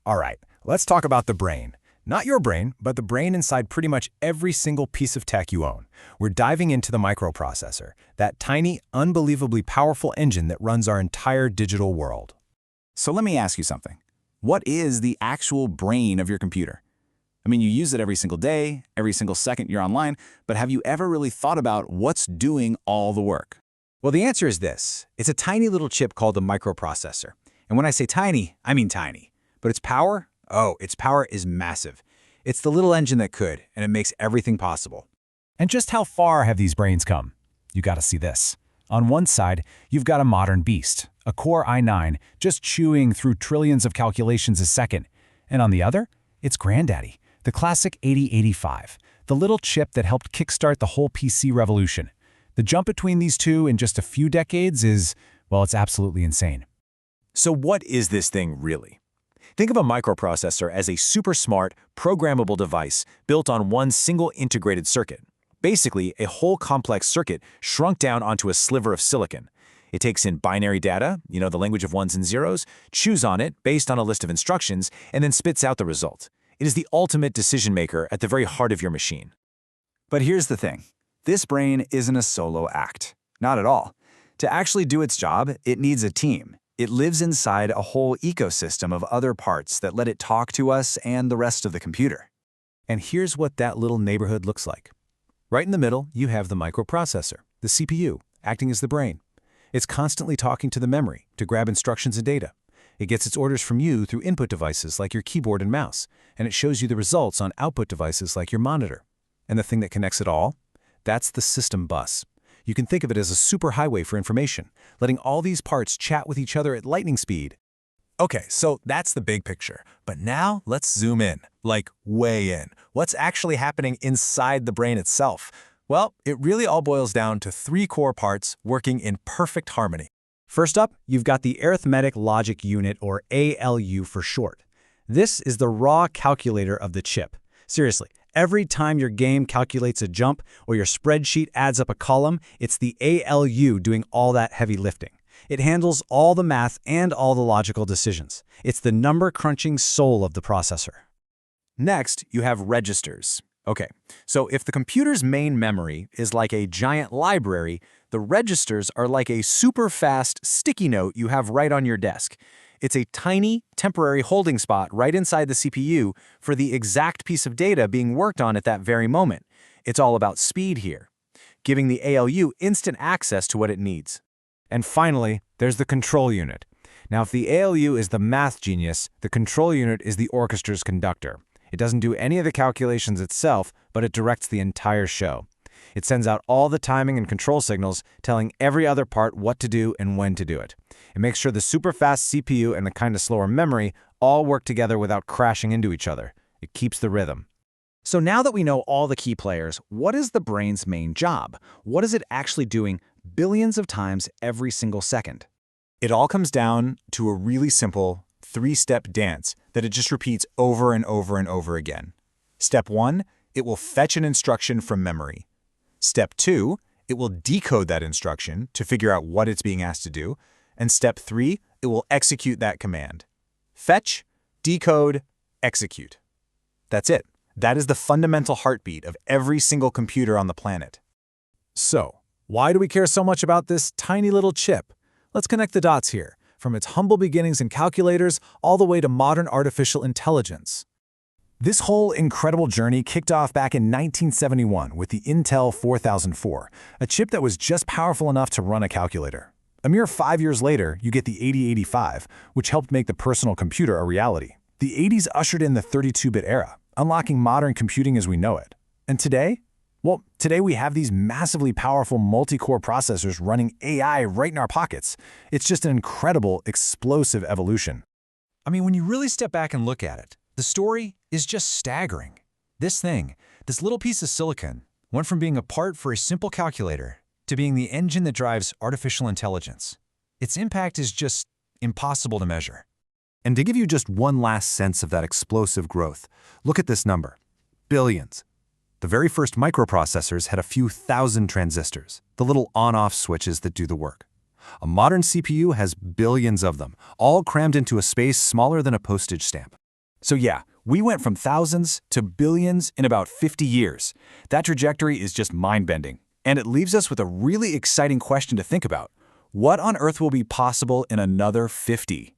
All right, let's talk about the brain. Not your brain, but the brain inside pretty much every single piece of tech you own. We're diving into the microprocessor, that tiny, unbelievably powerful engine that runs our entire digital world. So let me ask you something. What is the actual brain of your computer? I mean, you use it every single day, every single second you're online, but have you ever really thought about what's doing all the work? Well, the answer is this. It's a tiny little chip called the microprocessor. And when I say tiny, I mean tiny. But its power? Oh, its power is massive. It's the little engine that could, and it makes everything possible. And just how far have these brains come? You gotta see this. On one side, you've got a modern beast, a Core i9, just chewing through trillions of calculations a second. And on the other, it's granddaddy, the classic 8085, the little chip that helped kickstart the whole PC revolution. The jump between these two in just a few decades is, well, it's absolutely insane. So what is this thing really? Think of a microprocessor as a super smart, programmable device built on one single integrated circuit. Basically, a whole complex circuit shrunk down onto a sliver of silicon. It takes in binary data, the language of ones and zeros, chews on it based on a list of instructions, and then spits out the result. It is the ultimate decision maker at the very heart of your machine. But here's the thing. This brain isn't a solo act. Not at all. To actually do its job, it needs a team. It lives inside a whole ecosystem of other parts that let it talk to us and the rest of the computer. And here's what that little neighborhood looks like. Right in the middle, you have the microprocessor, the CPU, acting as the brain. It's constantly talking to the memory to grab instructions and data. It gets its orders from you through input devices like your keyboard and mouse, and it shows you the results on output devices like your monitor. And the thing that connects it all? That's the system bus. You can think of it as a superhighway for information, letting all these parts chat with each other at lightning speed. Okay, so that's the big picture. But now let's zoom in, like way in. What's actually happening inside the brain itself? Well, it really all boils down to three core parts working in perfect harmony. First up, you've got the Arithmetic Logic Unit, or ALU for short. This is the raw calculator of the chip. Seriously, every time your game calculates a jump or your spreadsheet adds up a column, it's the ALU doing all that heavy lifting. It handles all the math and all the logical decisions. It's the number-crunching soul of the processor. Next, you have registers. Okay, so if the computer's main memory is like a giant library, the registers are like a super-fast sticky note you have right on your desk. It's a tiny, temporary holding spot right inside the CPU for the exact piece of data being worked on at that very moment. It's all about speed here, giving the ALU instant access to what it needs. And finally, there's the control unit. Now, if the ALU is the math genius, the control unit is the orchestra's conductor. It doesn't do any of the calculations itself, but it directs the entire show. It sends out all the timing and control signals, telling every other part what to do and when to do it. It makes sure the super-fast CPU and the kind of slower memory all work together without crashing into each other. It keeps the rhythm. So now that we know all the key players, what is the brain's main job? What is it actually doing billions of times every single second? It all comes down to a really simple three-step dance that it just repeats over and over and over again. Step 1, it will fetch an instruction from memory. Step 2, it will decode that instruction to figure out what it's being asked to do. And step 3, it will execute that command. Fetch, decode, execute. That's it. That is the fundamental heartbeat of every single computer on the planet. So, why do we care so much about this tiny little chip? Let's connect the dots here, from its humble beginnings in calculators all the way to modern artificial intelligence. This whole incredible journey kicked off back in 1971 with the Intel 4004, a chip that was just powerful enough to run a calculator. A mere 5 years later, you get the 8085, which helped make the personal computer a reality. The 80s ushered in the 32-bit era, unlocking modern computing as we know it. And today? Well, today we have these massively powerful multi-core processors running AI right in our pockets. It's just an incredible, explosive evolution. I mean, when you really step back and look at it, the story is just staggering. This thing, this little piece of silicon, went from being a part for a simple calculator to being the engine that drives artificial intelligence. Its impact is just impossible to measure. And to give you just one last sense of that explosive growth, look at this number: billions. The very first microprocessors had a few thousand transistors, the little on-off switches that do the work. A modern CPU has billions of them, all crammed into a space smaller than a postage stamp. So yeah, we went from thousands to billions in about 50 years. That trajectory is just mind-bending. And it leaves us with a really exciting question to think about. What on earth will be possible in another 50?